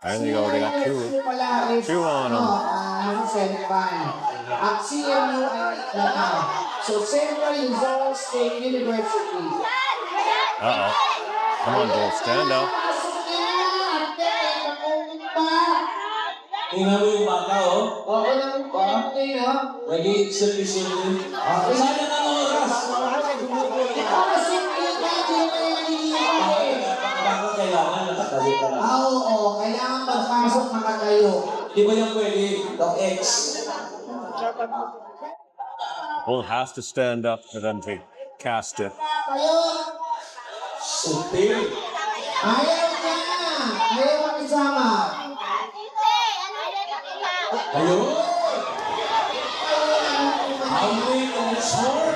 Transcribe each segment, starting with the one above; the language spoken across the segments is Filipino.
There they go. They got two on them. At CMU ay So Central Luzon State University. Uh-oh. Come on, Dole. Stand up. Tingnan mo yung bata, oh. Oo lang po. Nag-i-servisyon. Sayang ang oras. Bakit kailangan nakatayo ka lang? Oo, kailangan pagpasok makatayo. Di ba yung pwede? Doc X. Bull has to stand up for them to cast it. Kayo, Sutil. ayaw niya. Ayaw makisama. Ayun. How many minutes more?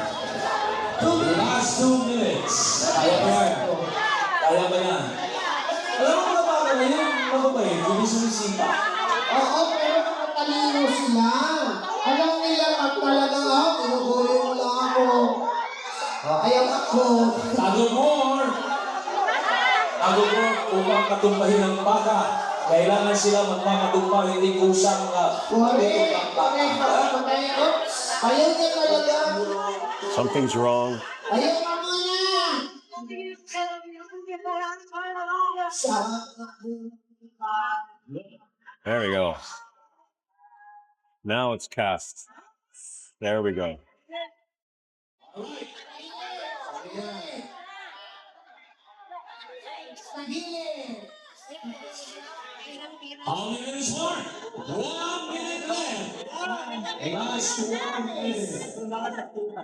Last 2 minutes. Kaya ba yan? Kaya ba yan? Alam mo ba ba ngayon? Ano ba yun? Hindi sumisipa. Oo, pero makatalino sila. Alam nila pag talagang ako, tinugulo mo lang ako. Ayaw ako. Tago more! Tago more upang katumbahin ang baka. Kailangan sila magmamatumpang hindi kusang Correct. Oops. Ayaw niya talaga. Something's wrong. Ayaw ka muna. There we go. Now it's cast. There we go. How many minutes more? 1 minute left. Last 1 minute.